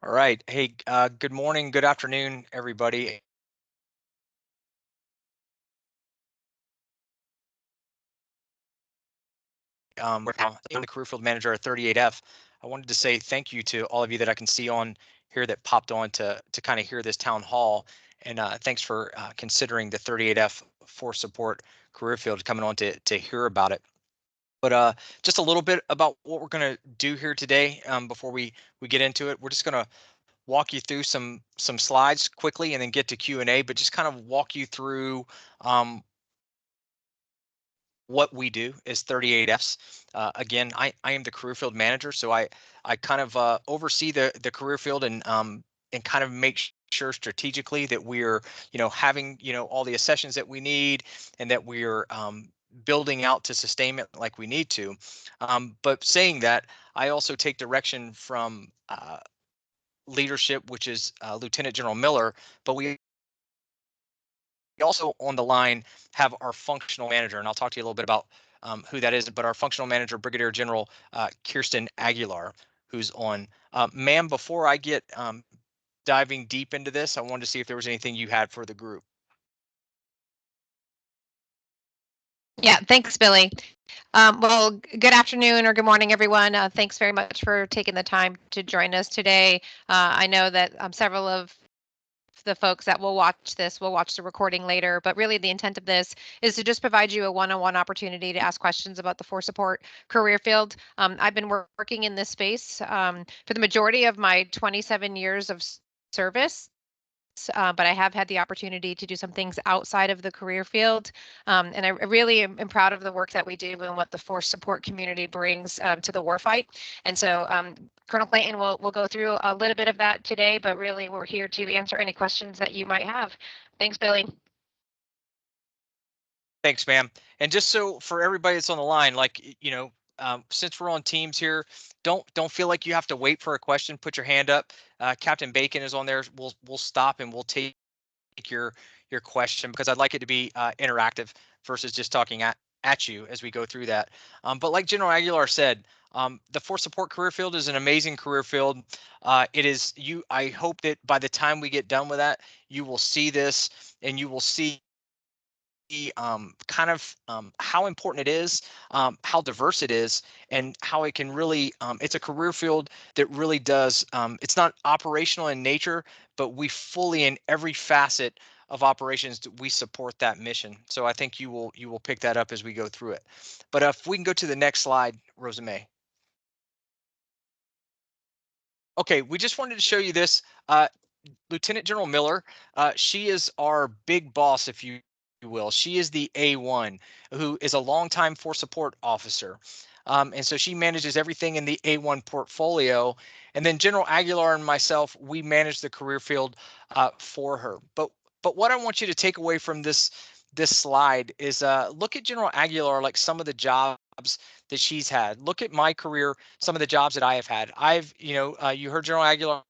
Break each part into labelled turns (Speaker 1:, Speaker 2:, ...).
Speaker 1: All right. Hey, good morning, good afternoon, everybody. I'm the career field manager at 38F. I wanted to say thank you to all of you that I can see on here that popped on to kind of hear this town hall. And thanks for considering the 38F for support career field coming on to hear about it. But just a little bit about what we're going to do here today before we get into it. We're just going to walk you through some slides quickly and then get to Q&A, but just kind of walk you through what we do is 38Fs. Again, I am the career field manager, so I kind of oversee the career field and kind of make sure strategically that we're having all the sessions that we need and that we're building out to sustain it like we need to. But saying that, I also take direction from leadership, which is Lieutenant General Miller, but we also on the line have our functional manager, and I'll talk to you a little bit about who that is, but our functional manager, Brigadier General Kirsten Aguilar, who's on. Ma'am, before I get diving deep into this, I wanted to see if there was anything you had for the group.
Speaker 2: Yeah, thanks, Billy. Well, good afternoon or good morning, everyone. Thanks very much for taking the time to join us today. I know that several of the folks that will watch this will watch the recording later, but really the intent of this is to just provide you a one-on-one opportunity to ask questions about the force support career field. I've been working in this space for the majority of my 27 years of service. But I have had the opportunity to do some things outside of the career field. And I really am proud of the work that we do and what the force support community brings to the warfight. And so Colonel Clayton will go through a little bit of that today, but really we're here to answer any questions that you might have. Thanks, Billy.
Speaker 1: Thanks, ma'am. And just so for everybody that's on the line, since we're on teams here, don't feel like you have to wait for a question. Put your hand up. Captain Bacon is on there. We'll stop and we'll take your question because I'd like it to be interactive versus just talking at you as we go through that. But like General Aguilar said, the force support career field is an amazing career field. It is you. I hope that by the time we get done with that, you will see this and you will see kind of how important it is, how diverse it is, and how it can really, it's a career field that really does, it's not operational in nature, but we fully in every facet of operations, we support that mission. So I think you will pick that up as we go through it. But if we can go to the next slide, Rosamay. Okay, we just wanted to show you this. Lieutenant General Miller, she is our big boss, if you will. She is the A1, who is a longtime force support officer. And so she manages everything in the A1 portfolio. And then General Aguilar and myself, we manage the career field for her. But what I want you to take away from this slide is look at General Aguilar, like some of the jobs that she's had. Look at my career, some of the jobs that I have had. You heard General Aguilar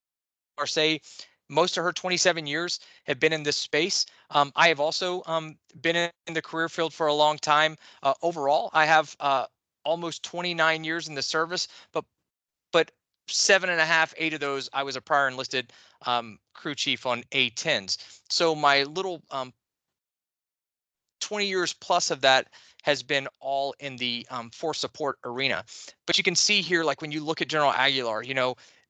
Speaker 1: say most of her 27 years have been in this space. I have also been in the career field for a long time. Overall, I have almost 29 years in the service, but 7.5, 8 of those I was a prior enlisted crew chief on A10s. So my little 20 years plus of that has been all in the force support arena. But you can see here, like when you look at General Aguilar,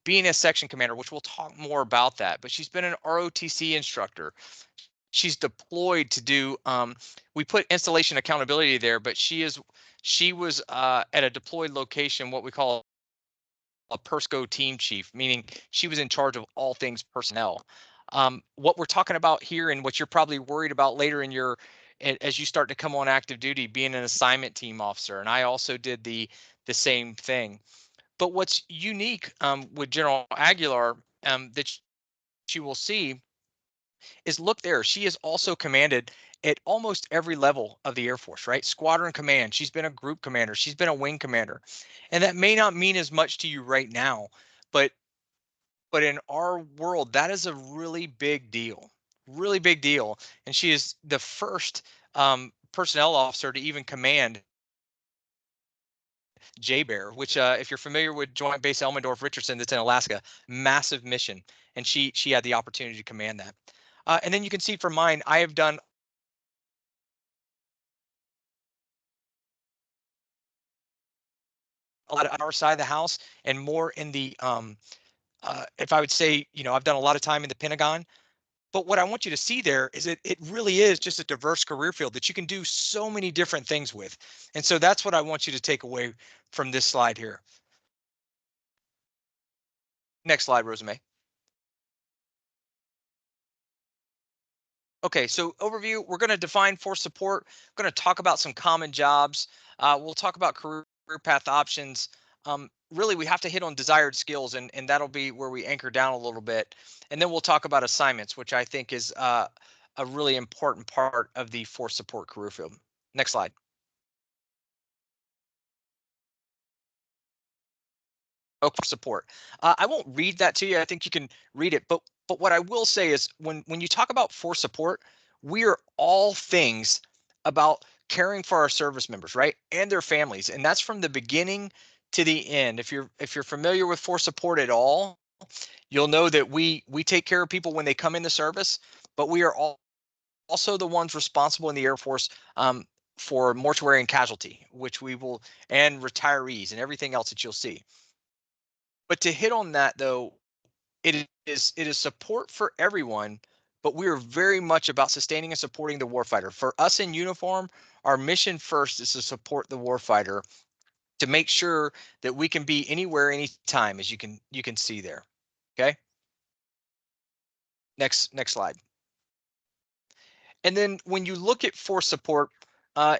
Speaker 1: being a section commander, which we'll talk more about that, but she's been an ROTC instructor. She's deployed to do, we put installation accountability there, but she was at a deployed location, what we call a PERSCO team chief, meaning she was in charge of all things personnel. What we're talking about here and what you're probably worried about later in as you start to come on active duty, being an assignment team officer. And I also did the same thing. But what's unique with General Aguilar that you will see is look there. She has also commanded at almost every level of the Air Force, right? Squadron command. She's been a group commander. She's been a wing commander. And that may not mean as much to you right now, but in our world, that is a really big deal. And she is the first personnel officer to even command J-Bear, which if you're familiar with Joint Base Elmendorf-Richardson, that's in Alaska, massive mission, and she had the opportunity to command that. And then you can see from mine, I have done a lot on our side of the house and more in the if I would say, I've done a lot of time in the Pentagon. But what I want you to see there is it really is just a diverse career field that you can do so many different things with. And so that's what I want you to take away from this slide here. Next slide, Rosemary. Okay, so overview, we're going to define force support. We're going to talk about some common jobs. We'll talk about career path options. Really, we have to hit on desired skills, and that'll be where we anchor down a little bit. And then we'll talk about assignments, which I think is a really important part of the force support career field. Next slide. For support. I won't read that to you. I think you can read it, but what I will say is when you talk about force support, we are all things about caring for our service members, right, and their families, and that's from the beginning to the end. If you're familiar with force support at all, you'll know that we take care of people when they come in the service, but we are also the ones responsible in the Air Force for mortuary and casualty, which we will, and retirees and everything else that you'll see. But to hit on that though, it is support for everyone, but we are very much about sustaining and supporting the warfighter. For us in uniform, our mission first is to support the warfighter to make sure that we can be anywhere, anytime, as you can see there. Okay. Next slide. And then when you look at force support,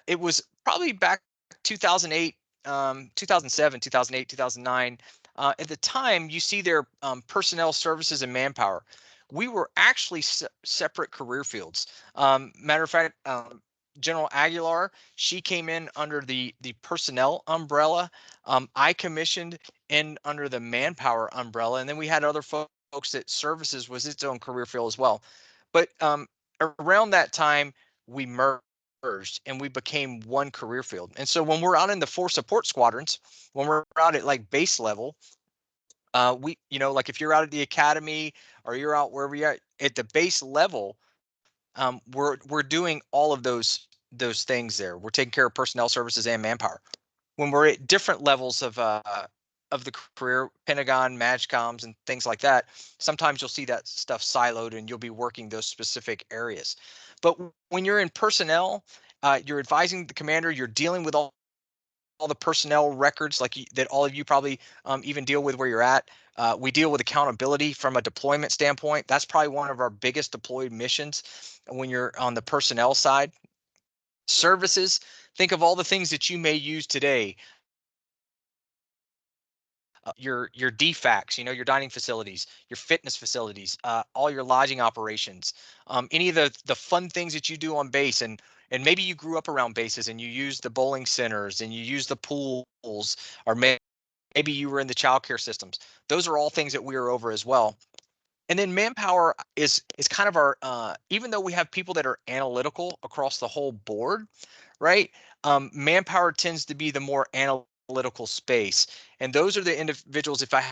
Speaker 1: it was probably back 2008, 2007, 2008, 2009. At the time, you see their personnel services and manpower. We were actually separate career fields. Matter of fact, General Aguilar, she came in under the personnel umbrella. I commissioned in under the manpower umbrella, and then we had other folks that services was its own career field as well. But around that time, we merged and we became one career field. And so when we're out in the force support squadrons, when we're out at like base level, we, like if you're out at the academy or you're out wherever you're at the base level, we're doing all of those things there. We're taking care of personnel services and manpower. When we're at different levels of the career, Pentagon, MAGCOMs, and things like that, sometimes you'll see that stuff siloed and you'll be working those specific areas. But when you're in personnel, you're advising the commander, you're dealing with all the personnel records like that all of you probably even deal with where you're at. We deal with accountability from a deployment standpoint. That's probably one of our biggest deployed missions when you're on the personnel side. Services, think of all the things that you may use today. Your DFACs, your dining facilities, your fitness facilities, all your lodging operations, any of the fun things that you do on base, and maybe you grew up around bases and you use the bowling centers and you use the pools, or maybe you were in the childcare systems. Those are all things that we are over as well. And then manpower is kind of our even though we have people that are analytical across the whole board, right? Manpower tends to be the more analytical space, and those are the individuals. If I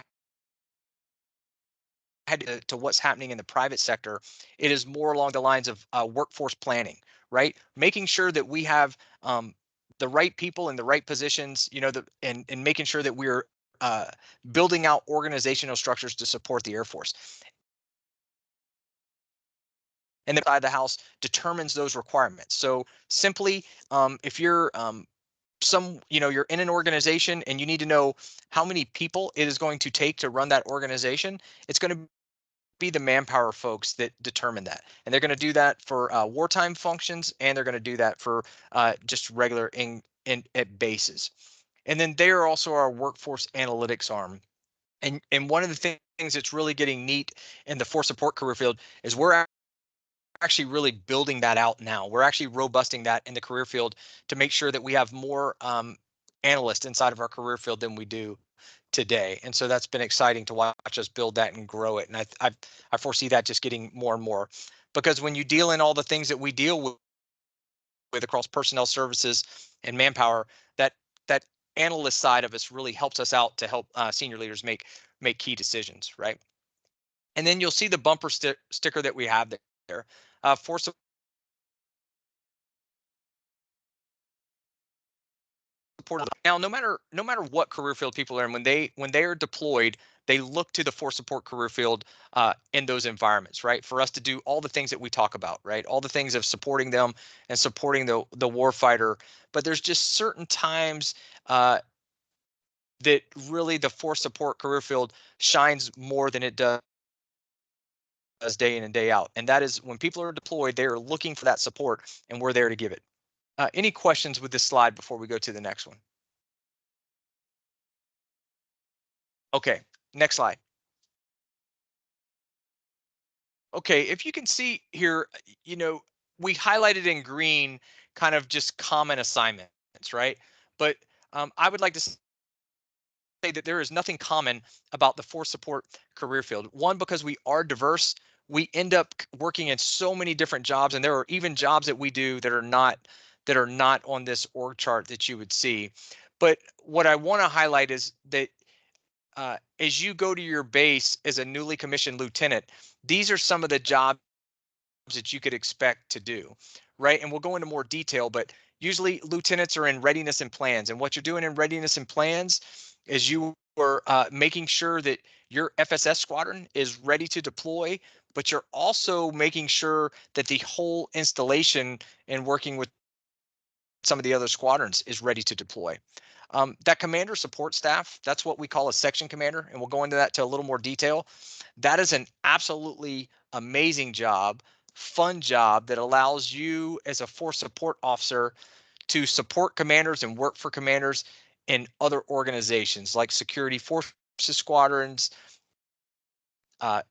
Speaker 1: had to what's happening in the private sector, it is more along the lines of workforce planning, right? Making sure that we have the right people in the right positions, and making sure that we're building out organizational structures to support the Air Force. And the side of the house determines those requirements. So simply, if you're you're in an organization and you need to know how many people it is going to take to run that organization, it's going to be the manpower folks that determine that. And they're going to do that for wartime functions, and they're going to do that for just regular in at bases. And then they are also our workforce analytics arm. And one of the things that's really getting neat in the force support career field is we're actually really building that out now. We're actually robusting that in the career field to make sure that we have more analysts inside of our career field than we do today. And so that's been exciting to watch us build that and grow it. And I foresee that just getting more and more, because when you deal in all the things that we deal with across personnel services and manpower, that analyst side of us really helps us out to help senior leaders make key decisions, right? And then you'll see the bumper sticker that we have there for support. Now, no matter what career field people are in, when they are deployed, they look to the force support career field in those environments, right? For us to do all the things that we talk about, right? All the things of supporting them and supporting the warfighter. But there's just certain times that really the force support career field shines more than it does day in and day out. And that is when people are deployed, they are looking for that support, and we're there to give it. Any questions with this slide before we go to the next one? Okay, next slide. Okay, if you can see here, we highlighted in green kind of just common assignments, right? But I would like to say that there is nothing common about the force support career field. One, because we are diverse, we end up working in so many different jobs, and there are even jobs that we do that are not on this org chart that you would see. But what I want to highlight is that as you go to your base as a newly commissioned lieutenant, these are some of the jobs that you could expect to do, right? And we'll go into more detail, but usually lieutenants are in readiness and plans. And what you're doing in readiness and plans is you are making sure that your FSS squadron is ready to deploy, but you're also making sure that the whole installation and working with some of the other squadrons is ready to deploy. That commander support staff, that's what we call a section commander, and we'll go into that to a little more detail. That is an absolutely amazing job, fun job that allows you as a force support officer to support commanders and work for commanders in other organizations like security forces squadrons, uh,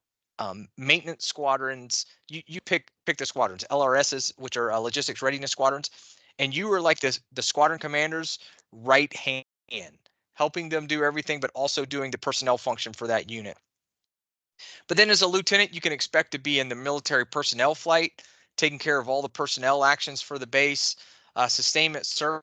Speaker 1: maintenance squadrons. You pick the squadrons, LRSs, which are logistics readiness squadrons, and you were like the squadron commander's right hand, helping them do everything, but also doing the personnel function for that unit. But then as a lieutenant, you can expect to be in the military personnel flight, taking care of all the personnel actions for the base, sustainment service,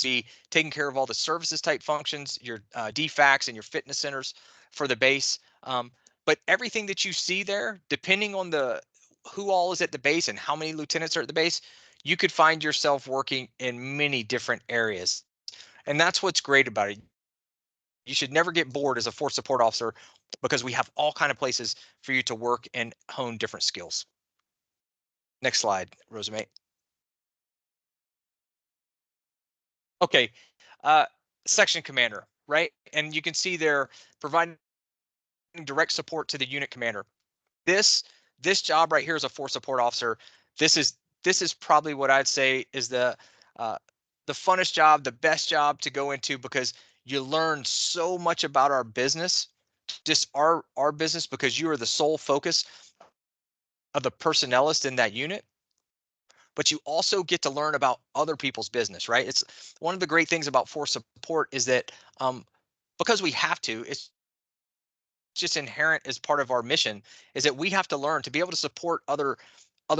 Speaker 1: be taking care of all the services type functions, your DFACs and your fitness centers for the base. But everything that you see there, depending on the who all is at the base and how many lieutenants are at the base, you could find yourself working in many different areas. And that's what's great about it. You should never get bored as a force support officer because we have all kind of places for you to work and hone different skills. Next slide, Rosamate. Okay, uh, section commander, right? And you can see they're providing direct support to the unit commander. This this job right here as a force support officer, this is probably what I'd say is uh, the funnest job, the best job to go into because you learn so much about our business, just our business, because you are the sole focus of the personnelist in that unit. But you also get to learn about other people's business, right? It's one of the great things about force support is that because we have to, it's just inherent as part of our mission is that we have to learn to be able to support other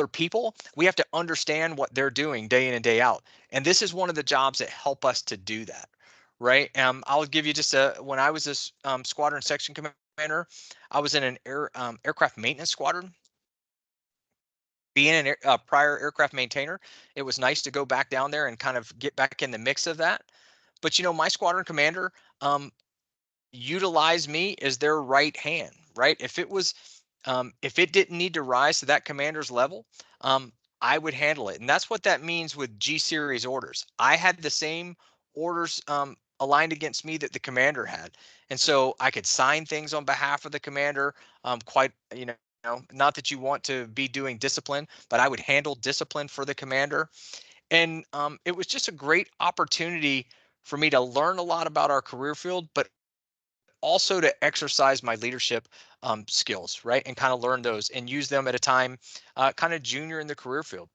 Speaker 1: people. We have to understand what they're doing day in and day out, and this is one of the jobs that help us to do that, right? I'll give you just a when I was this squadron section commander, I was in an aircraft maintenance squadron. Being an prior aircraft maintainer, it was nice to go back down there and kind of get back in the mix of that. But my squadron commander utilize me as their right hand, right? If it didn't need to rise to that commander's level, I would handle it. And that's what that means with G series orders. I had the same orders aligned against me that the commander had. And so I could sign things on behalf of the commander, quite, not that you want to be doing discipline, but I would handle discipline for the commander. And it was just a great opportunity for me to learn a lot about our career field, but also to exercise my leadership skills, right? And kind of learn those and use them at a time kind of junior in the career field.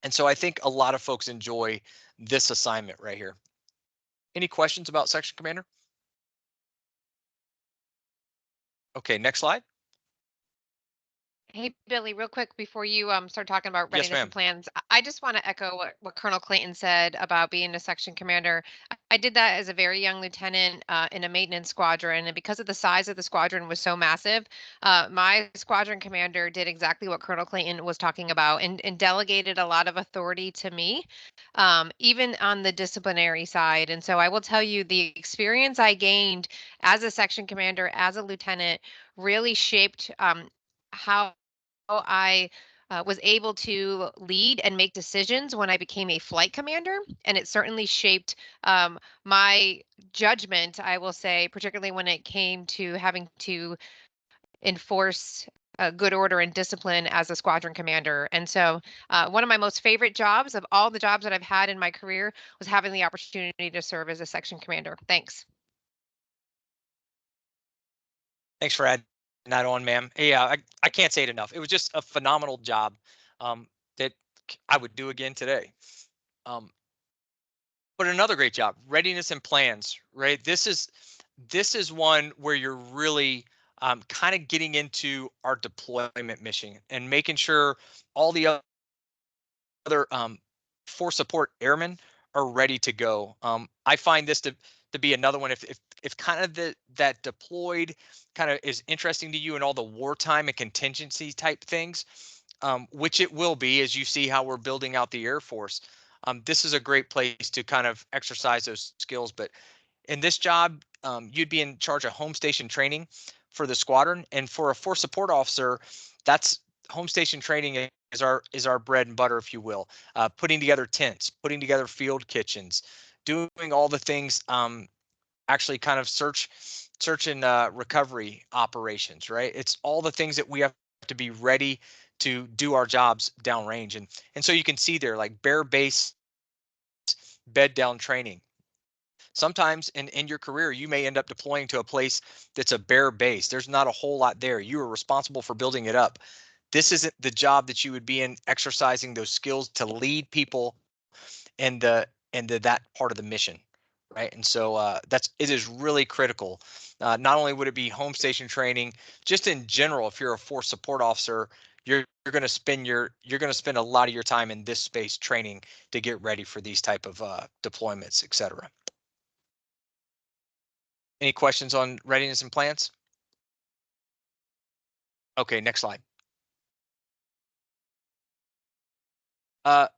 Speaker 1: And so I think a lot of folks enjoy this assignment right here. Any questions about section commander? Okay, next slide.
Speaker 2: Hey, Billy, real quick before you start talking about
Speaker 1: Yes,
Speaker 2: readiness and
Speaker 1: ma'am.
Speaker 2: plans, I just want to echo what Colonel Clayton said about being a section commander. I did that as a very young lieutenant in a maintenance squadron, and because of the size of the squadron was so massive, my squadron commander did exactly what Colonel Clayton was talking about and delegated a lot of authority to me, even on the disciplinary side. And so I will tell you the experience I gained as a section commander, as a lieutenant, really shaped how I was able to lead and make decisions when I became a flight commander. And it certainly shaped my judgment, I will say, particularly when it came to having to enforce good order and discipline as a squadron commander. And so, one of my most favorite jobs of all the jobs that I've had in my career was having the opportunity to serve as a section commander. Thanks.
Speaker 1: Thanks for adding that on, ma'am. Yeah, I can't say it enough. It was just a phenomenal job that I would do again today. Um, but another great job, readiness and plans, right? This is one where you're really kind of getting into our deployment mission and making sure all the other force support airmen are ready to go. I find this to be another one if kind of that deployed kind of is interesting to you and all the wartime and contingency type things, which it will be as you see how we're building out the Air Force. This is a great place to kind of exercise those skills. But in this job, you'd be in charge of home station training for the squadron, and for a force support officer, that's home station training is our bread and butter, if you will. Putting together tents, putting together field kitchens, doing all the things. Actually, kind of search and recovery operations. Right. It's all the things that we have to be ready to do our jobs downrange, and so you can see there like bare base bed down training. Sometimes in your career, you may end up deploying to a place that's a bare base. There's not a whole lot there. You are responsible for building it up. This isn't the job that you would be in exercising those skills to lead people in the that part of the mission, right? And so that's it is really critical. Not only would it be home station training, just in general, if you're a force support officer, you're going to spend a lot of your time in this space training to get ready for these type of deployments, et cetera. Any questions on readiness and plans? Okay, next slide. Uh,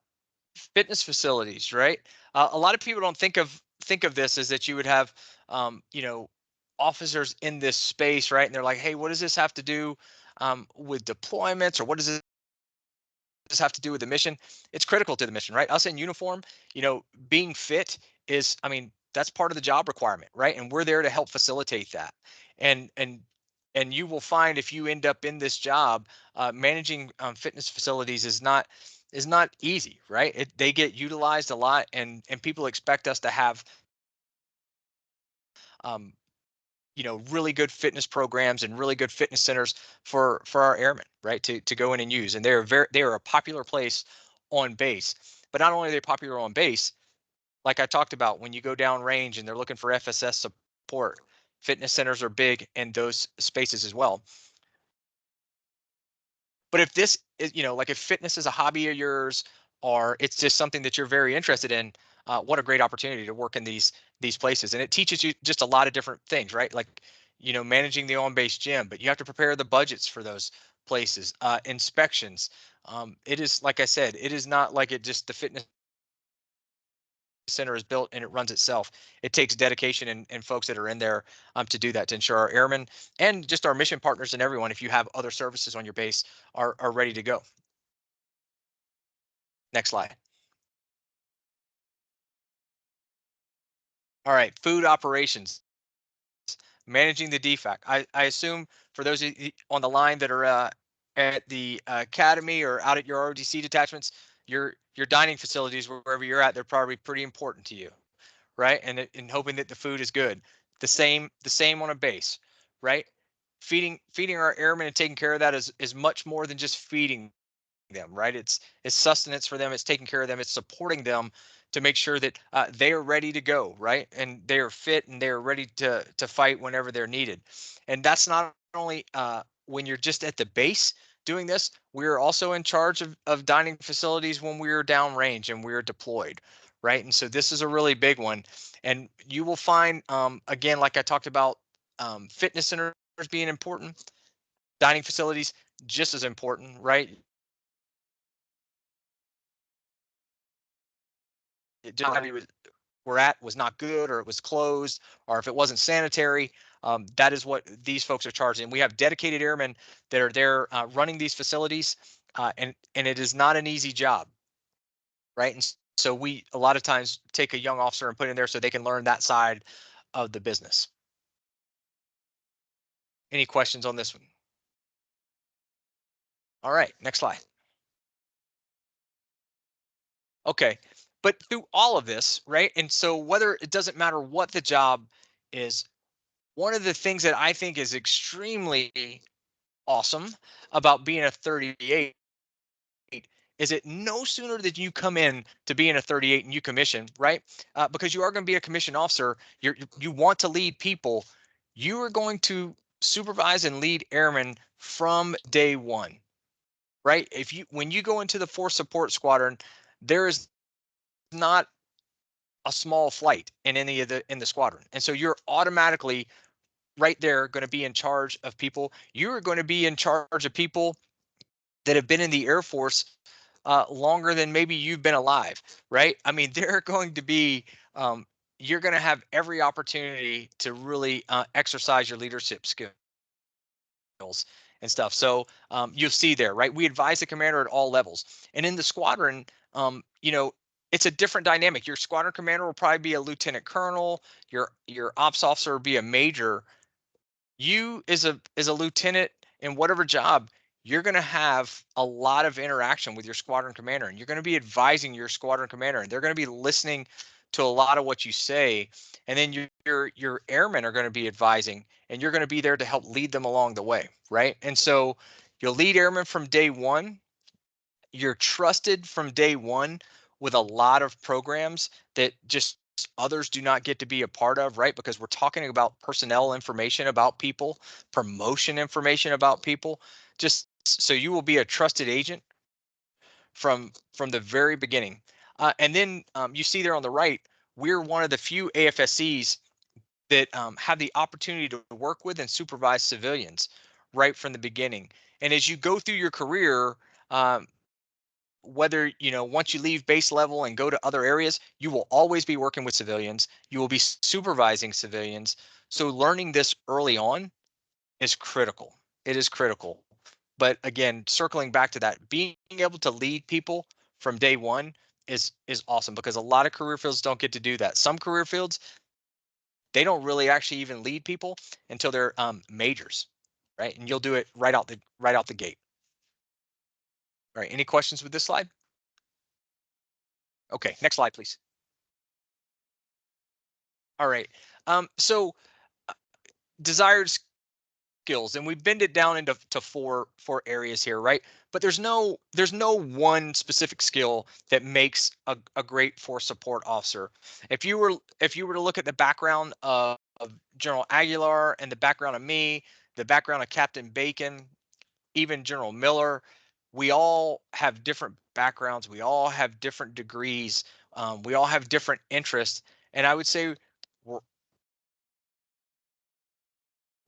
Speaker 1: Fitness facilities, right? A lot of people don't think of this as that you would have, you know, officers in this space, right? And they're like, hey, what does this have to do with deployments, or what does this have to do with the mission? It's critical to the mission, right? Us in uniform, being fit is, I mean, that's part of the job requirement, right? And we're there to help facilitate that. And you will find if you end up in this job, managing fitness facilities is not easy, right? They get utilized a lot, and people expect us to have um, really good fitness programs and really good fitness centers for our airmen, right? To go in and use, and they are a popular place on base. But not only are they popular on base, like I talked about, when you go down range and they're looking for FSS support, fitness centers are big in those spaces as well. But if this is, like if fitness is a hobby of yours, or it's just something that you're very interested in, what a great opportunity to work in these places. And it teaches you just a lot of different things, right? Like, managing the on-base gym, but you have to prepare the budgets for those places, inspections. It is, like I said, it is not like it just the fitness center is built and it runs itself. It takes dedication and folks that are in there to do that, to ensure our airmen and just our mission partners and everyone, if you have other services on your base, are ready to go. Next slide. All right, food operations, managing the DFAC. I assume for those of you on the line that are at the academy or out at your ROTC detachments, your dining facilities, wherever you're at, they're probably pretty important to you, right? And hoping that the food is good. The same on a base, right? Feeding our airmen and taking care of that is much more than just feeding them, right? It's sustenance for them. It's taking care of them. It's supporting them to make sure that they are ready to go, right? And they are fit and they are ready to fight whenever they're needed. And that's not only when you're just at the base doing this, we are also in charge of dining facilities when we are downrange and we are deployed, right? And so this is a really big one. And you will find, again, like I talked about, fitness centers being important, dining facilities just as important, right? It just we're at was not good, or it was closed, or if it wasn't sanitary. That is what these folks are charging. We have dedicated airmen that are there running these facilities, and it is not an easy job, right? And so we a lot of times take a young officer and put in there so they can learn that side of the business. Any questions on this one? All right, next slide. Okay, but through all of this, right? And so whether it doesn't matter what the job is, one of the things that I think is extremely awesome about being a 38 is it no sooner that you come in to being a 38 and you commission, right? Because you are going to be a commissioned officer, you want to lead people. You are going to supervise and lead airmen from day one, right? If you when you go into the force support squadron, there is not a small flight in any of the squadron, and so you're automatically right there going to be in charge of people. You are going to be in charge of people that have been in the Air Force longer than maybe you've been alive, right? I mean, they're going to be, you're going to have every opportunity to really exercise your leadership skills and stuff. So you'll see there, right? We advise the commander at all levels. And in the squadron, it's a different dynamic. Your squadron commander will probably be a lieutenant colonel, your ops officer will be a major. You as a lieutenant in whatever job, you're going to have a lot of interaction with your squadron commander, and you're going to be advising your squadron commander, and they're going to be listening to a lot of what you say. And then your airmen are going to be advising, and you're going to be there to help lead them along the way, right? And so you'll lead airmen from day one. You're trusted from day one with a lot of programs that just others do not get to be a part of, right? Because we're talking about personnel information about people, promotion information about people, just so you will be a trusted agent from the very beginning. And then you see there on the right, we're one of the few AFSCs that have the opportunity to work with and supervise civilians right from the beginning. And as you go through your career, um, whether once you leave base level and go to other areas, you will always be working with civilians, you will be supervising civilians. So learning this early on is critical. It is critical. But again, circling back to that, being able to lead people from day one is awesome, because a lot of career fields don't get to do that. Some career fields, they don't really actually even lead people until they're majors, right? And you'll do it right out the gate. All right, any questions with this slide? Okay, next slide, please. All right. So desired skills, and we bend it down into four areas here, right? But there's no one specific skill that makes a great force support officer. If you were to look at the background of General Aguilar and the background of me, the background of Captain Bacon, even General Miller, we all have different backgrounds. We all have different degrees. We all have different interests, and I would say we're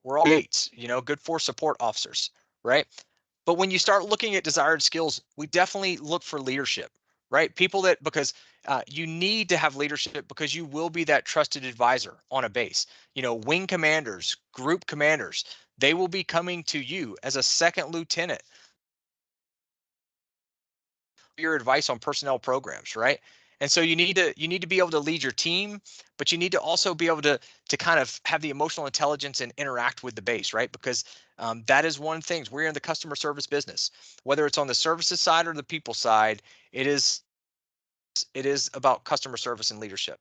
Speaker 1: we're all eights, good force support officers, right? But when you start looking at desired skills, we definitely look for leadership, right? People that, because you need to have leadership, because you will be that trusted advisor on a base. Wing commanders, group commanders, they will be coming to you as a second lieutenant, your advice on personnel programs, right? And so you need to be able to lead your team, but you need to also be able to kind of have the emotional intelligence and interact with the base, right? Because that is one thing. We're in the customer service business, whether it's on the services side or the people side. It is about customer service and leadership.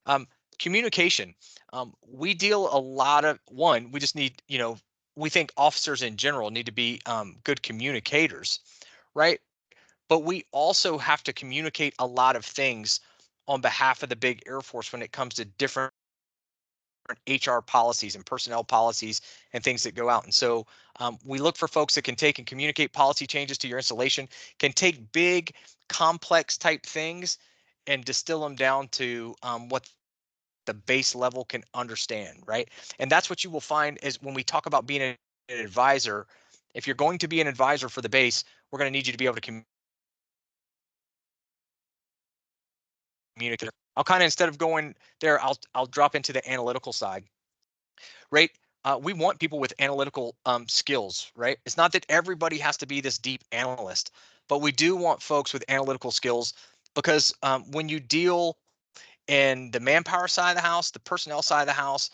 Speaker 1: Um, Communication. We deal a lot of one. We just need, we think officers in general need to be good communicators, right? But we also have to communicate a lot of things on behalf of the big Air Force when it comes to different HR policies and personnel policies and things that go out. And so we look for folks that can take and communicate policy changes to your installation, can take big, complex type things and distill them down to what the base level can understand, right? And that's what you will find is when we talk about being an advisor, if you're going to be an advisor for the base, we're going to need you to be able to communicate. I'll kind of, instead of going there, I'll drop into the analytical side, right? We want people with analytical skills, right? It's not that everybody has to be this deep analyst, but we do want folks with analytical skills because when you deal in the manpower side of the house, the personnel side of the house,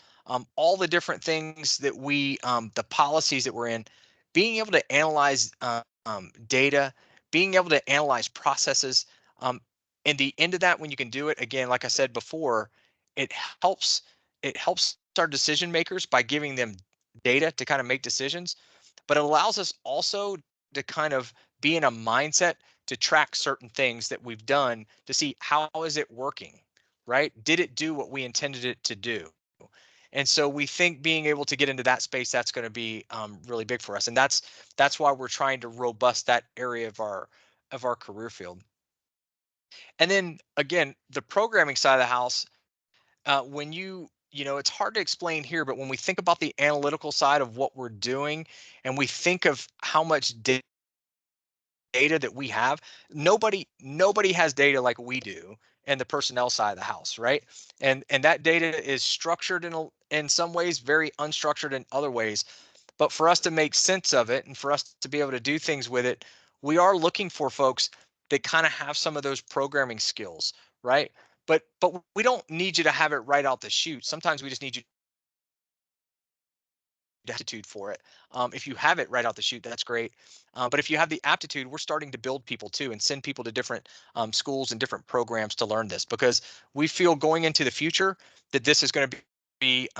Speaker 1: all the different things that the policies that we're in, being able to analyze data, being able to analyze processes, um, and the end of that, when you can do it, again, like I said before, it helps. It helps our decision makers by giving them data to kind of make decisions, but it allows us also to kind of be in a mindset to track certain things that we've done to see how is it working, right? Did it do what we intended it to do? And so we think being able to get into that space, that's going to be really big for us, and that's why we're trying to robust that area of our career field. And then again, the programming side of the house, when it's hard to explain here, but when we think about the analytical side of what we're doing, and we think of how much data that we have, nobody has data like we do in the personnel side of the house, right? And that data is structured in some ways, very unstructured in other ways. But for us to make sense of it and for us to be able to do things with it, we are looking for folks that kind of have some of those programming skills, right? But we don't need you to have it right out the chute. Sometimes we just need you aptitude for it. If you have it right out the chute, that's great. But if you have the aptitude, we're starting to build people too and send people to different schools and different programs to learn this, because we feel going into the future that this is going to be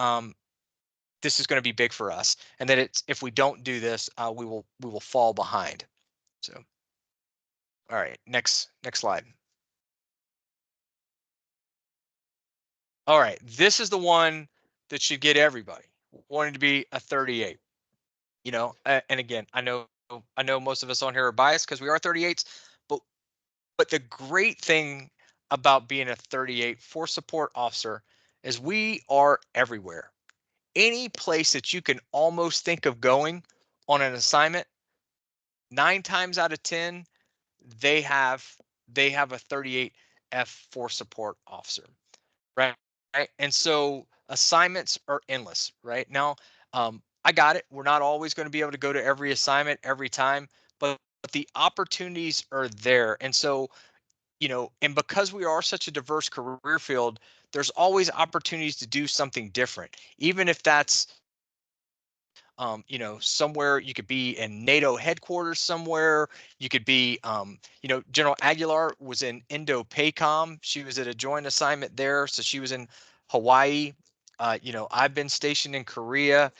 Speaker 1: this is going to be big for us, and that it's, if we don't do this, we will fall behind. So, all right, next slide. All right, this is the one that should get everybody wanting to be a 38. And again, I know most of us on here are biased because we are 38s, but the great thing about being a 38 force support officer is we are everywhere. Any place that you can almost think of going on an assignment, 9 times out of 10, they have they have a 38F force support officer, right? Right. And so assignments are endless, right? Now, I got it. We're not always going to be able to go to every assignment every time, but the opportunities are there. And so, and because we are such a diverse career field, there's always opportunities to do something different, even if that's somewhere. You could be in NATO headquarters somewhere. You could be, General Aguilar was in Indo-PACOM. She was at a joint assignment there, so she was in Hawaii. I've been stationed in Korea.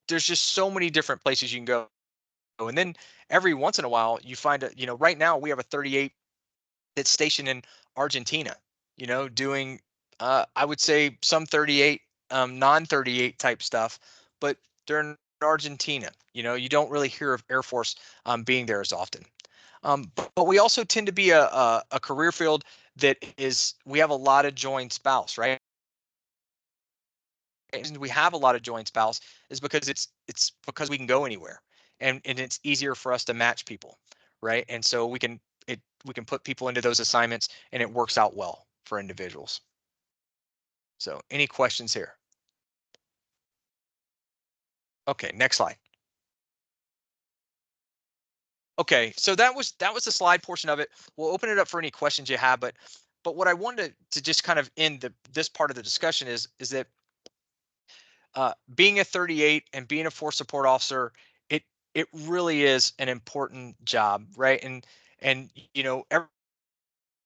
Speaker 1: There's just so many different places you can go. And then every once in a while, you find right now we have a 38 that's stationed in Argentina, doing, I would say some 38, non-38 type stuff, but they're in Argentina. You don't really hear of Air Force being there as often. But we also tend to be a career field that we have a lot of joint spouse, right? And we have a lot of joint spouse is because it's because we can go anywhere, and it's easier for us to match people, right? And so we can put people into those assignments, and it works out well for individuals. So any questions here? Okay, next slide. Okay, so that was the slide portion of it. We'll open it up for any questions you have, but what I wanted to just kind of end this part of the discussion is that being a 38 and being a force support officer, it really is an important job, right? And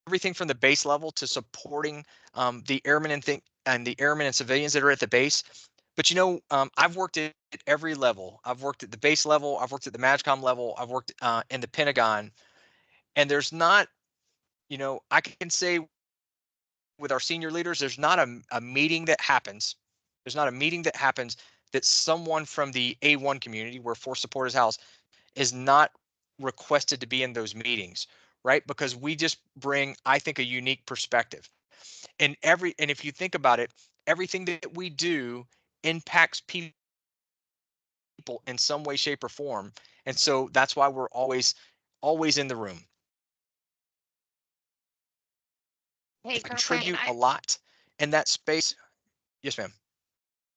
Speaker 1: everything from the base level to supporting the airmen and the airmen and civilians that are at the base. But I've worked at every level. I've worked at the base level. I've worked at the MAGCOM level. I've worked in the Pentagon, and there's not, I can say with our senior leaders, there's not a meeting that happens There's not a meeting that happens that someone from the A1 community where force support is housed is not requested to be in those meetings, right? Because we just bring, I think, a unique perspective. And if you think about it, everything that we do impacts people in some way, shape, or form. And so that's why we're always in the room.
Speaker 2: Hey,
Speaker 1: I
Speaker 2: Colonel Clayton,
Speaker 1: contribute a lot in that space. Yes, ma'am.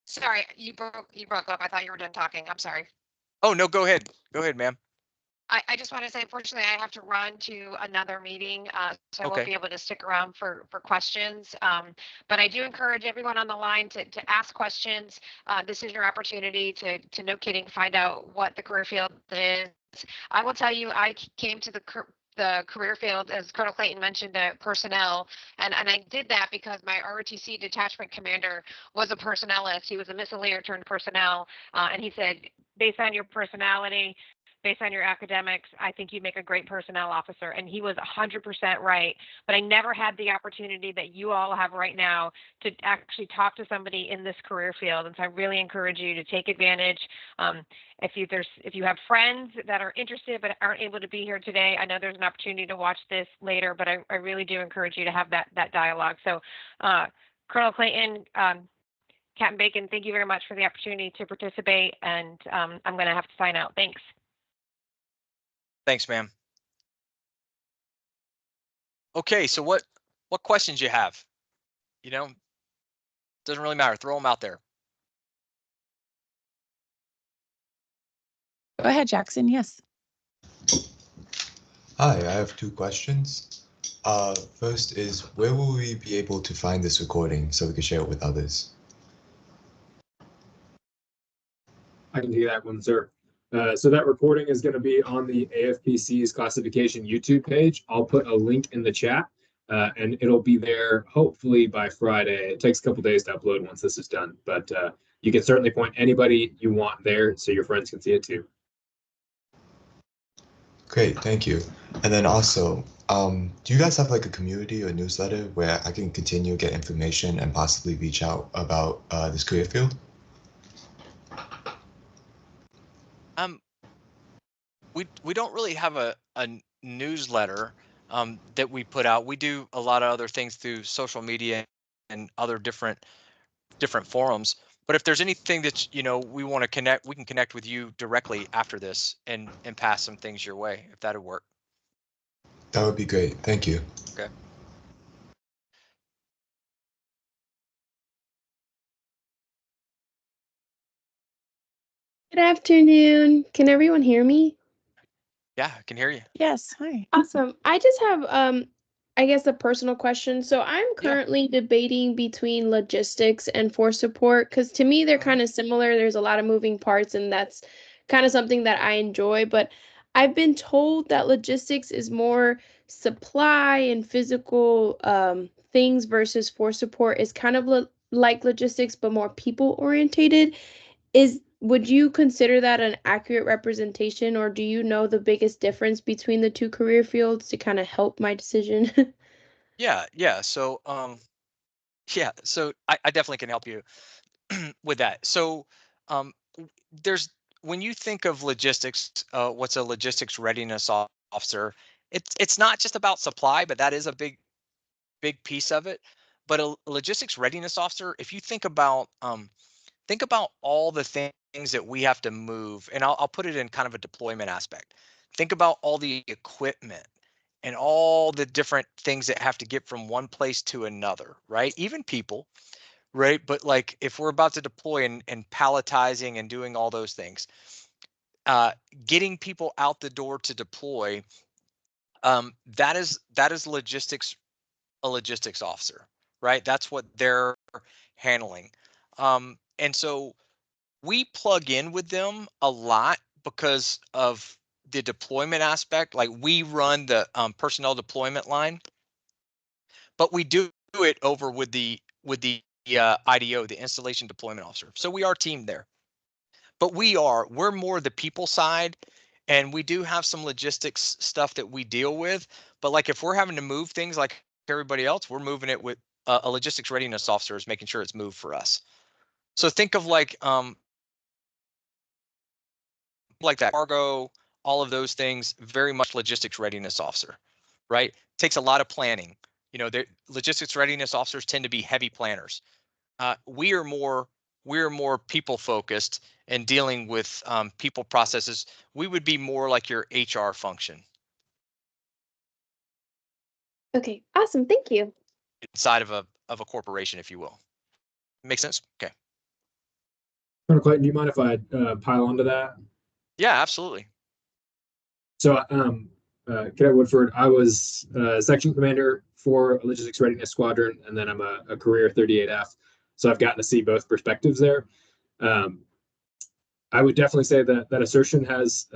Speaker 2: sorry, you broke up. I thought you were done talking. I'm sorry.
Speaker 1: Oh, no, go ahead. Go ahead, ma'am.
Speaker 2: I just want to say, unfortunately, I have to run to another meeting, so I won't
Speaker 1: Okay.
Speaker 2: be able to stick around for questions. But I do encourage everyone on the line to ask questions. This is your opportunity to no kidding find out what the career field is. I will tell you, I came to the career field, as Colonel Clayton mentioned, personnel, and I did that because my ROTC detachment commander was a personnelist. He was a missileer turned personnel, and he said, based on your personality, based on your academics, I think you make a great personnel officer. And he was 100% right. But I never had the opportunity that you all have right now to actually talk to somebody in this career field. And so I really encourage you to take advantage. If you have friends that are interested but aren't able to be here today, I know there's an opportunity to watch this later, but I really do encourage you to have that dialogue. So Colonel Clayton, Captain Bacon, thank you very much for the opportunity to participate. And I'm going to have to sign out. Thanks.
Speaker 1: Thanks, ma'am. Okay, so what questions you have? You know, doesn't really matter. Throw them out there.
Speaker 3: Go ahead, Jackson. Yes.
Speaker 4: Hi, I have two questions. First is, where will we be able to find this recording so we can share it with others?
Speaker 5: I can do that one, sir. So that recording is going to be on the AFPC's classification YouTube page. I'll put a link in the chat, and it'll be there hopefully by Friday. It takes a couple days to upload once this is done, but you can certainly point anybody you want there so your friends can see it too.
Speaker 4: Great, thank you. And then also, do you guys have like a community or newsletter where I can continue to get information and possibly reach out about this career field?
Speaker 1: Um, we don't really have a newsletter that we put out. We do a lot of other things through social media and other different forums. But if there's anything that we want to connect, we can connect with you directly after this and pass some things your way if that'd work.
Speaker 4: That would be great. Thank you.
Speaker 1: Okay.
Speaker 6: Good afternoon. Can everyone hear me?
Speaker 1: Yeah, I can hear you.
Speaker 3: Yes. Hi.
Speaker 6: Awesome. I just have I guess a personal question. So I'm
Speaker 1: Yeah.
Speaker 6: currently debating between logistics and force support because to me they're kind of similar. There's a lot of moving parts and that's kind of something that I enjoy, but I've been told that logistics is more supply and physical things versus force support is kind of like logistics but more people orientated. Would you consider that an accurate representation, or do you know the biggest difference between the two career fields to kind of help my decision?
Speaker 1: Yeah. So I definitely can help you with that. So there's when you think of logistics, what's a logistics readiness officer? It's not just about supply, but that is a big piece of it. But a logistics readiness officer, if you think about all the things that we have to move, and I'll put it in kind of a deployment aspect. Think about all the equipment and all the different things that have to get from one place to another, right? Even people, right? But like if we're about to deploy and palletizing and doing all those things, uh, getting people out the door to deploy, that is logistics, a logistics officer, right? That's what they're handling. And so we plug in with them a lot because of the deployment aspect. Like we run the personnel deployment line, but we do it over with the IDO, the installation deployment officer. So we are teamed there, but we're more the people side, and we do have some logistics stuff that we deal with. But like if we're having to move things like everybody else, we're moving it with a logistics readiness officer is making sure it's moved for us. So think of like that cargo, all of those things, very much logistics readiness officer, right? Takes a lot of planning. You know, the logistics readiness officers tend to be heavy planners. We are more people focused and dealing with people processes. We would be more like your HR function
Speaker 6: Okay, awesome. Thank you.
Speaker 1: inside of a corporation, if you will. Make sense? Okay.
Speaker 5: Colonel Clayton, do you mind if I pile onto that?
Speaker 1: Yeah, absolutely.
Speaker 5: So, Cadet Woodford, I was section commander for a logistics readiness squadron, and then I'm a career 38F. So I've gotten to see both perspectives there. I would definitely say that that assertion has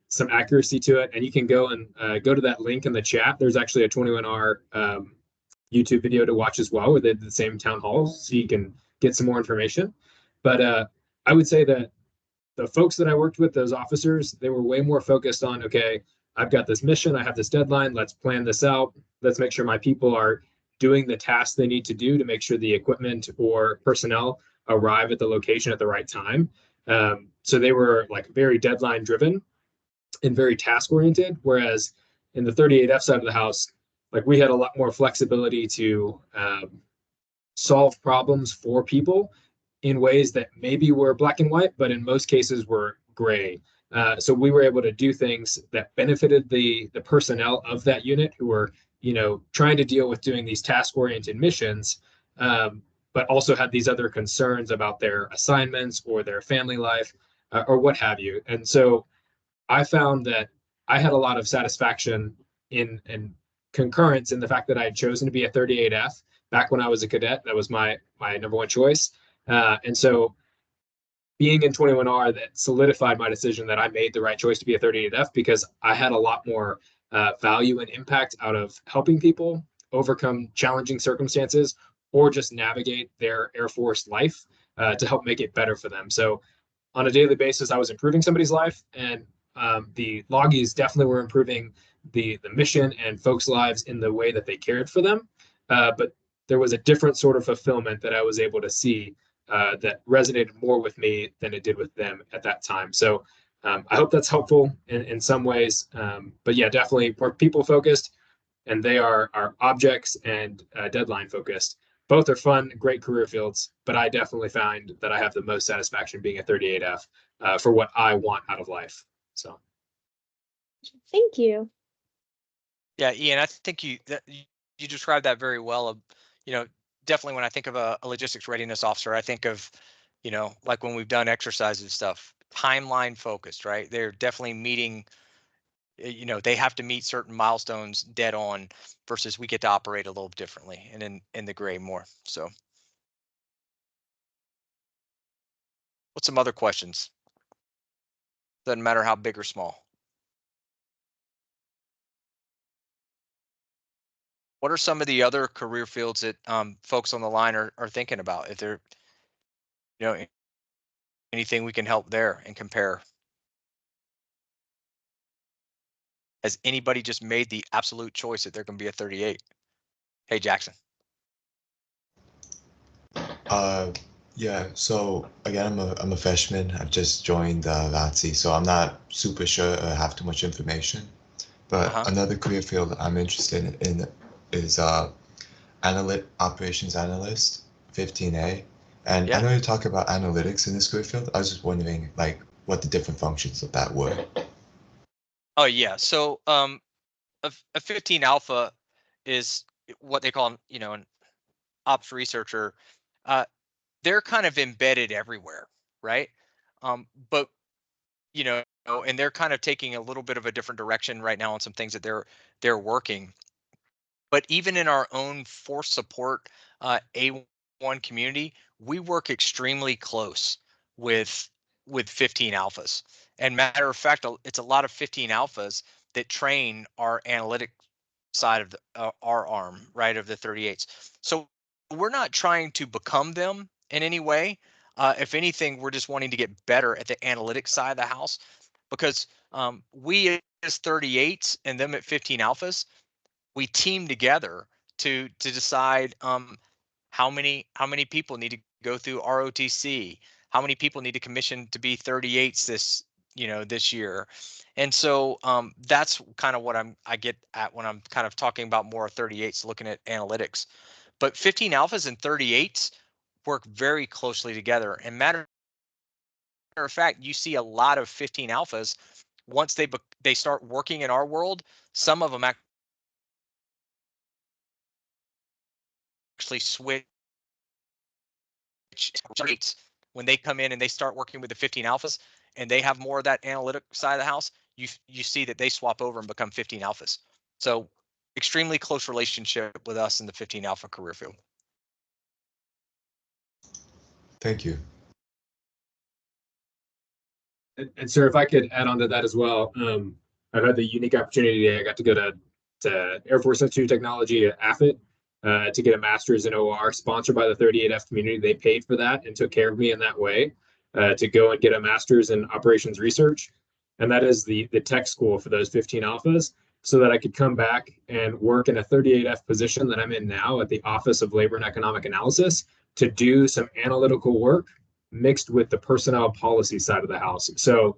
Speaker 5: some accuracy to it, and you can go and go to that link in the chat. There's actually a 21R YouTube video to watch as well, where they did the same town halls, so you can get some more information. But I would say that the folks that I worked with, those officers, they were way more focused on, okay, I've got this mission, I have this deadline, let's plan this out. Let's make sure my people are doing the tasks they need to do to make sure the equipment or personnel arrive at the location at the right time. So they were like very deadline driven and very task oriented. Whereas in the 38F side of the house, like we had a lot more flexibility to solve problems for people in ways that maybe were black and white, but in most cases were gray. So we were able to do things that benefited the personnel of that unit who were, you know, trying to deal with doing these task-oriented missions, but also had these other concerns about their assignments or their family life or what have you. And so I found that I had a lot of satisfaction in concurrence in the fact that I had chosen to be a 38F back when I was a cadet. That was my number one choice. And so being in 21R, that solidified my decision that I made the right choice to be a 38F because I had a lot more value and impact out of helping people overcome challenging circumstances or just navigate their Air Force life to help make it better for them. So on a daily basis, I was improving somebody's life, and the loggies definitely were improving the mission and folks' lives in the way that they cared for them. But there was a different sort of fulfillment that I was able to see that resonated more with me than it did with them at that time. So I hope that's helpful in some ways. But yeah, definitely more people focused, and they are objects and deadline focused. Both are fun, great career fields, but I definitely find that I have the most satisfaction being a 38F for what I want out of life. So,
Speaker 6: Thank you.
Speaker 1: Yeah, Ian, I think you described that very well. You know, definitely when I think of a logistics readiness officer, I think of, you know, like when we've done exercises and stuff, timeline focused, right? They're definitely meeting, you know, they have to meet certain milestones dead on versus we get to operate a little differently and in the gray more. So what's some other questions? Doesn't matter how big or small. What are some of the other career fields that folks on the line are thinking about? If they're, you know, anything we can help there and compare. Has anybody just made the absolute choice that they're going to be a 38? Hey, Jackson.
Speaker 4: Yeah, so again, I'm a freshman. I've just joined VATSI, so I'm not super sure I have too much information. But another career field I'm interested in is operations analyst, 15A. And I know you talk about analytics in this career field. I was just wondering, like, what the different functions of that were.
Speaker 1: Oh yeah, so a 15 alpha is what they call, you know, an ops researcher. They're kind of embedded everywhere, right? But you know, and they're kind of taking a little bit of a different direction right now on some things that they're working. But even in our own force support A1 community, we work extremely close with 15 alphas. And matter of fact, it's a lot of 15 alphas that train our analytic side of our arm, right, of the 38s. So we're not trying to become them in any way. If anything, we're just wanting to get better at the analytics side of the house because we as 38s and them at 15 alphas, we team together to decide how many people need to go through ROTC? How many people need to commission to be 38s this year? And so that's kind of what I get at when I'm kind of talking about more 38s, looking at analytics. But 15 alphas and 38s work very closely together. And matter of fact, you see a lot of 15 alphas once they start working in our world. Some of them actually switch rates when they come in and they start working with the 15 alphas and they have more of that analytic side of the house. You see that they swap over and become 15 alphas. So extremely close relationship with us in the 15 alpha career field.
Speaker 4: Thank you.
Speaker 5: And sir, if I could add on to that as well, I've had the unique opportunity. I got to go to Air Force Institute of Technology at AFIT to get a master's in OR, sponsored by the 38F community. They paid for that and took care of me in that way to go and get a master's in operations research. And that is the tech school for those 15 alphas, so that I could come back and work in a 38F position that I'm in now at the Office of Labor and Economic Analysis to do some analytical work mixed with the personnel policy side of the house. So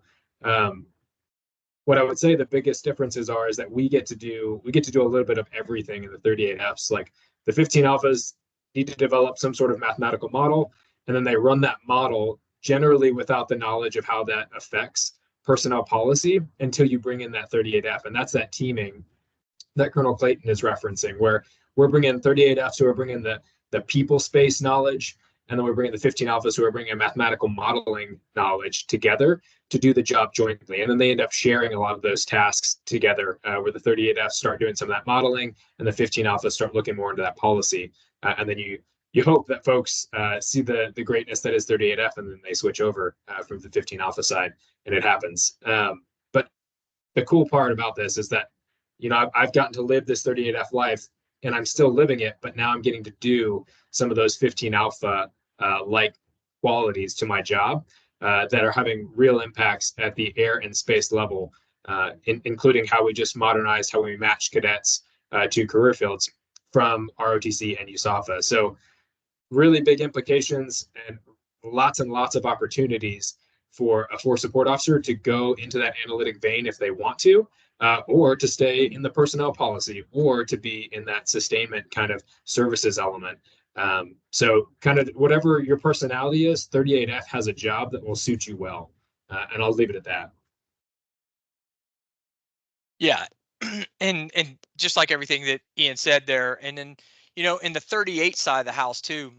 Speaker 5: what I would say the biggest differences are is that we get to do a little bit of everything in the 38Fs. Like the 15 alphas need to develop some sort of mathematical model, and then they run that model generally without the knowledge of how that affects personnel policy until you bring in that 38F. And that's that teaming that Colonel Clayton is referencing, where we're bringing 38Fs who are bringing the people space knowledge, and then we're bringing the 15 alphas who are bringing mathematical modeling knowledge together to do the job jointly. And then they end up sharing a lot of those tasks together, where the 38Fs start doing some of that modeling and the 15 alphas start looking more into that policy. And then you hope that folks see the greatness that is 38F, and then they switch over from the 15 alpha side, and it happens. But the cool part about this is that, I've gotten to live this 38F life, and I'm still living it, but now I'm getting to do some of those 15 alpha like qualities to my job that are having real impacts at the air and space level, including how we just modernized how we match cadets to career fields from ROTC and USAFA. So really big implications and lots of opportunities for a force support officer to go into that analytic vein if they want to, or to stay in the personnel policy, or to be in that sustainment kind of services element. So kind of whatever your personality is, 38F has a job that will suit you well. And I'll leave it at that.
Speaker 1: Yeah. And just like everything that Ian said there, and then, in the 38 side of the house too,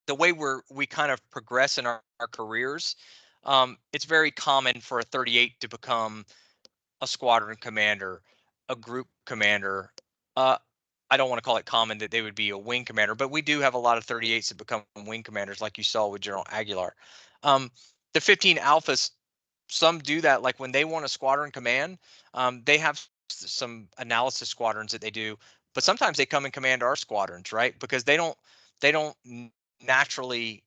Speaker 1: the way we kind of progress in our careers, it's very common for a 38 to become a squadron commander, a group commander. I don't want to call it common that they would be a wing commander, but we do have a lot of 38s that become wing commanders, like you saw with General Aguilar. The 15 alphas, some do that, like when they want a squadron command, they have some analysis squadrons that they do, but sometimes they come and command our squadrons, right? Because they don't naturally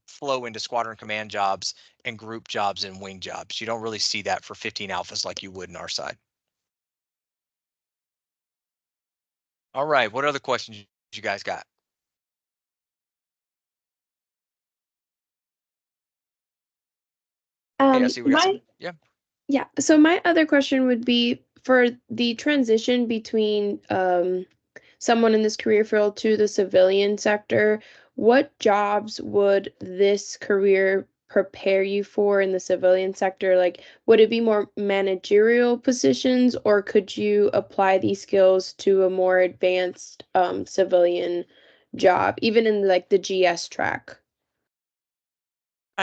Speaker 1: flow into squadron command jobs and group jobs and wing jobs. You don't really see that for 15 alphas like you would in our side. All right, what other questions you guys got? Hey, I see we got some. Yeah.
Speaker 6: Yeah. So my other question would be for the transition between someone in this career field to the civilian sector, what jobs would this career prepare you for in the civilian sector? Like, would it be more managerial positions, or could you apply these skills to a more advanced civilian job, even in like the GS track?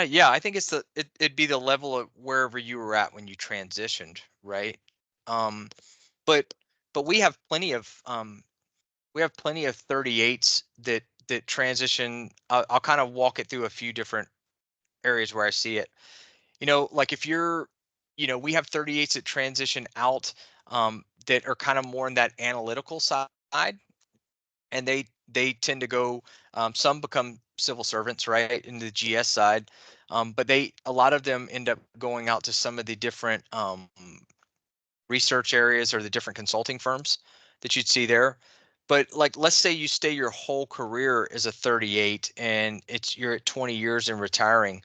Speaker 1: Yeah, I think it'd be the level of wherever you were at when you transitioned, right? But we have plenty of 38s that transition. I'll kind of walk it through a few different areas where I see it. Like if you're, we have 38s that transition out that are kind of more in that analytical side, and they tend to go. Some become civil servants, right, in the GS side, but a lot of them end up going out to some of the different research areas or the different consulting firms that you'd see there. But like, let's say you stay your whole career as a 38 and you're at 20 years and retiring.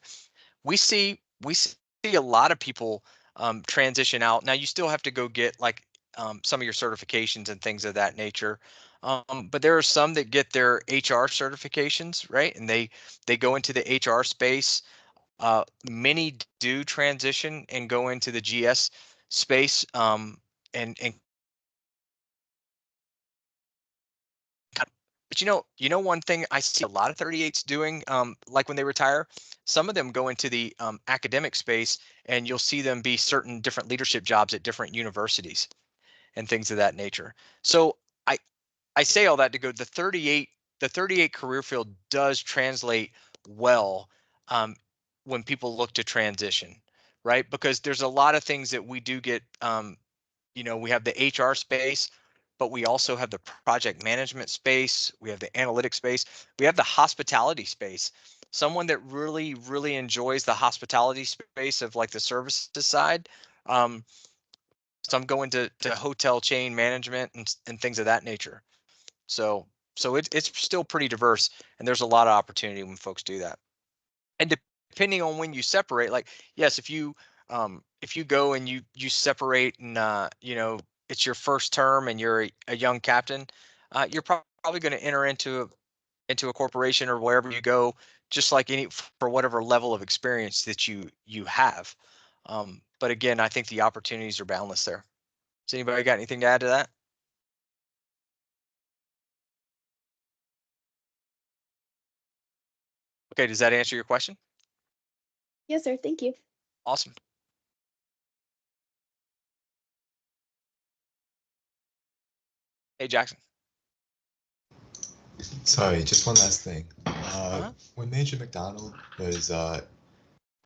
Speaker 1: We see a lot of people transition out. Now you still have to go get like some of your certifications and things of that nature. But there are some that get their HR certifications, right? And they go into the HR space. Many do transition and go into the GS space, and but one thing I see a lot of 38s doing, like when they retire, some of them go into the academic space, and you'll see them be certain different leadership jobs at different universities and things of that nature. So I I say all that to go, the 38 career field does translate well, um, when people look to transition, right? Because there's a lot of things that we do get. We have the HR space, but we also have the project management space. We have the analytics space. We have the hospitality space. Someone that really, really enjoys the hospitality space of like the services side. Um, some go into hotel chain management and things of that nature. So it's still pretty diverse, and there's a lot of opportunity when folks do that. And depending on when you separate, like, yes, if you go and you separate, and it's your first term and you're a young captain, you're probably going to enter into a corporation or wherever you go, just like any, for whatever level of experience that you have. But again, I think the opportunities are boundless there. Has anybody got anything to add to that? Okay, does that answer your question?
Speaker 6: Yes, sir. Thank you.
Speaker 1: Awesome. Hey, Jackson.
Speaker 4: Sorry, just one last thing.
Speaker 1: Uh-huh.
Speaker 4: When Major McDonald was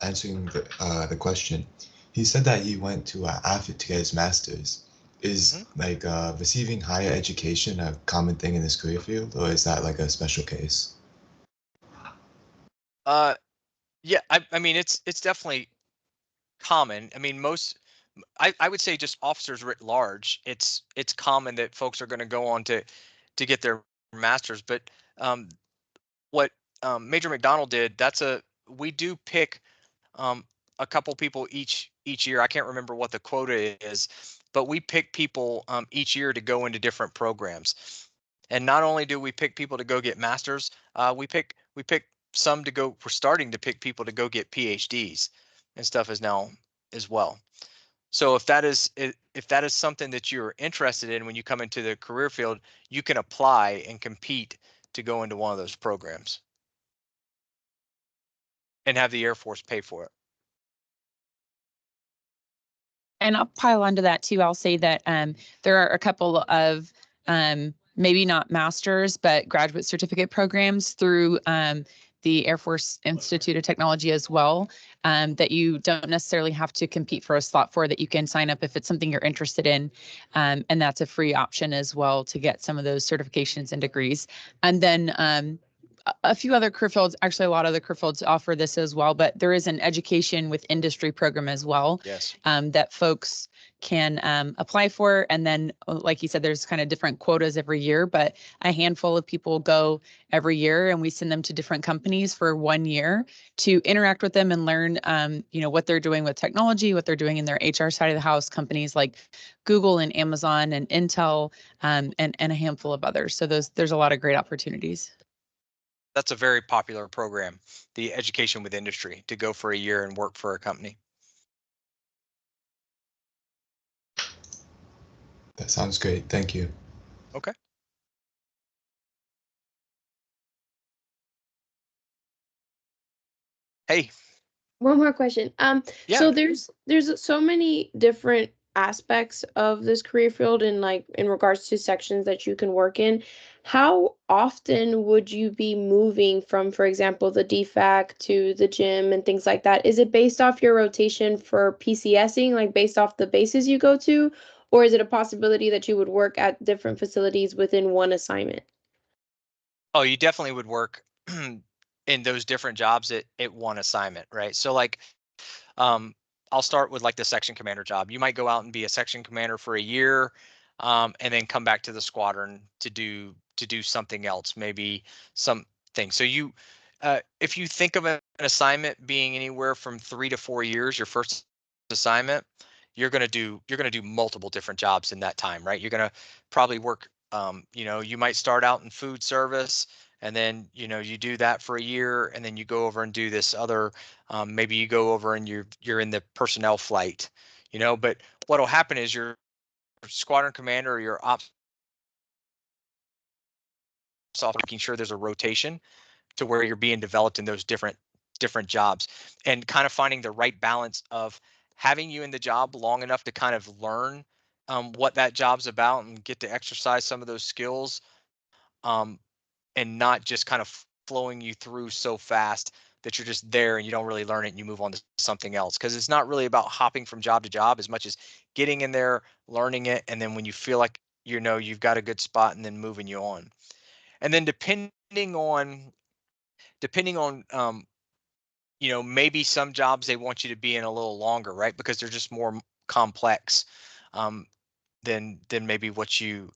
Speaker 4: answering the question, he said that he went to AFIT to get his master's. Is like receiving higher education a common thing in this career field, or is that like a special case?
Speaker 1: Yeah, I mean, it's definitely common. I mean, I would say just officers writ large, it's common that folks are going to go on to get their masters. But um, what Major McDonald did, we do pick um, a couple people each year. I can't remember what the quota is, but we pick people each year to go into different programs. And not only do we pick people to go get masters, we pick some to go. We're starting to pick people to go get PhDs and stuff as now as well. So if that is something that you're interested in when you come into the career field, you can apply and compete to go into one of those programs and have the Air Force pay for it.
Speaker 3: And I'll pile onto that too. I'll say that there are a couple of maybe not masters, but graduate certificate programs through the Air Force Institute of Technology as well, that you don't necessarily have to compete for a slot for, that you can sign up if it's something you're interested in. And that's a free option as well to get some of those certifications and degrees. And then a few other career fields, actually a lot of the career fields offer this as well, but there is an education with industry program as well.
Speaker 1: Yes.
Speaker 3: That folks can apply for. And then, like you said, there's kind of different quotas every year, but a handful of people go every year, and we send them to different companies for 1 year to interact with them and learn, what they're doing with technology, what they're doing in their HR side of the house, companies like Google and Amazon and Intel, and a handful of others. So there's a lot of great opportunities.
Speaker 1: That's a very popular program, the education with industry, to go for a year and work for a company.
Speaker 4: That sounds great. Thank you.
Speaker 1: Okay. Hey.
Speaker 6: One more question.
Speaker 1: Yeah.
Speaker 6: So there's so many different aspects of this career field and like in regards to sections that you can work in. How often would you be moving from, for example, the DFAC to the gym and things like that? Is it based off your rotation for PCSing, like based off the bases you go to, or is it a possibility that you would work at different facilities within one assignment?
Speaker 1: Oh, you definitely would work in those different jobs at one assignment, right? So like, I'll start with like the section commander job. You might go out and be a section commander for a year. and then come back to the squadron to do something else, maybe something. So you, if you think of an assignment being anywhere from 3 to 4 years, your first assignment, you're going to do multiple different jobs in that time, right? You're going to probably work, you might start out in food service, and then you do that for a year, and then you go over and do this other, maybe you go over and you're in the personnel flight, but what'll happen is your squadron commander or your ops officer making sure there's a rotation to where you're being developed in those different jobs, and kind of finding the right balance of having you in the job long enough to kind of learn what that job's about and get to exercise some of those skills, um, and not just kind of flowing you through so fast that you're just there and you don't really learn it and you move on to something else, because it's not really about hopping from job to job as much as getting in there, learning it, and then when you feel like you've got a good spot, and then moving you on. And then depending on maybe some jobs they want you to be in a little longer, right? Because they're just more complex um, than maybe what you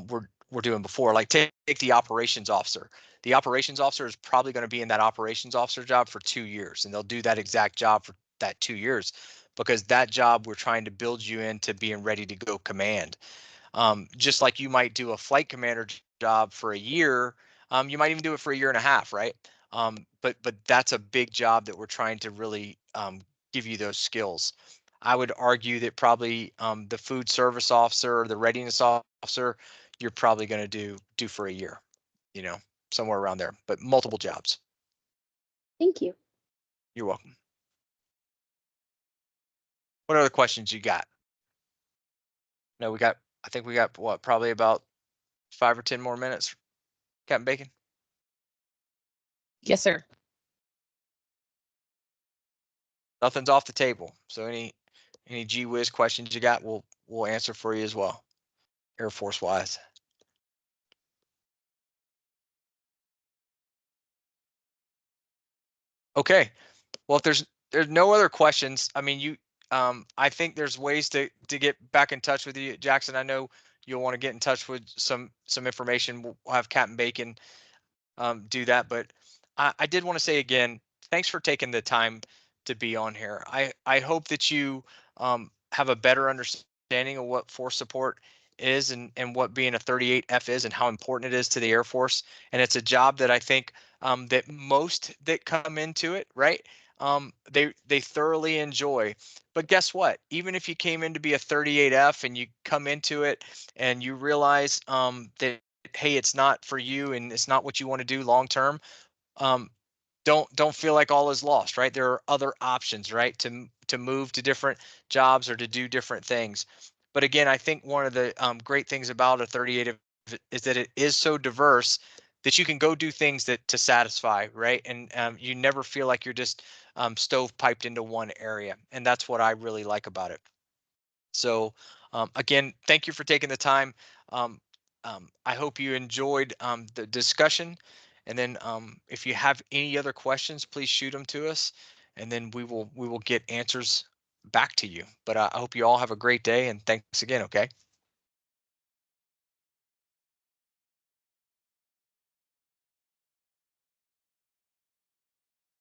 Speaker 1: were doing before. Like take the operations officer. The operations officer is probably going to be in that operations officer job for 2 years, and they'll do that exact job for that 2 years, because that job we're trying to build you into being ready to go command. Just like you might do a flight commander job for a year, you might even do it for a year and a half, right? But that's a big job that we're trying to really give you those skills. I would argue that probably the food service officer or the readiness officer, you're probably going to do for a year, somewhere around there, but multiple jobs.
Speaker 6: Thank you.
Speaker 1: You're welcome. What other questions you got? No, I think we got what, probably about 5 or 10 more minutes, Captain Bacon.
Speaker 3: Yes, sir.
Speaker 1: Nothing's off the table. So any gee whiz questions you got, we'll answer for you as well, Air Force wise. Okay. Well, if there's no other questions, I mean, I think there's ways to get back in touch with you, Jackson. I know you'll want to get in touch with some information. We'll have Captain Bacon do that. But I did want to say again, thanks for taking the time to be on here. I hope that you have a better understanding of what force support is, and what being a 38F is, and how important it is to the Air Force. And it's a job that I think that most that come into it, right, they thoroughly enjoy. But guess what? Even if you came in to be a 38F and you come into it and you realize that, hey, it's not for you and it's not what you want to do long term, um, don't feel like all is lost, right? There are other options, right, to move to different jobs or to do different things. But again, I think one of the great things about a 38 is that it is so diverse that you can go do things that to satisfy, right? And you never feel like you're just stovepiped into one area, and that's what I really like about it. So again, thank you for taking the time. Um, I hope you enjoyed the discussion. And then if you have any other questions, please shoot them to us, and then we will get answers back to you. But I hope you all have a great day, and thanks again. Okay.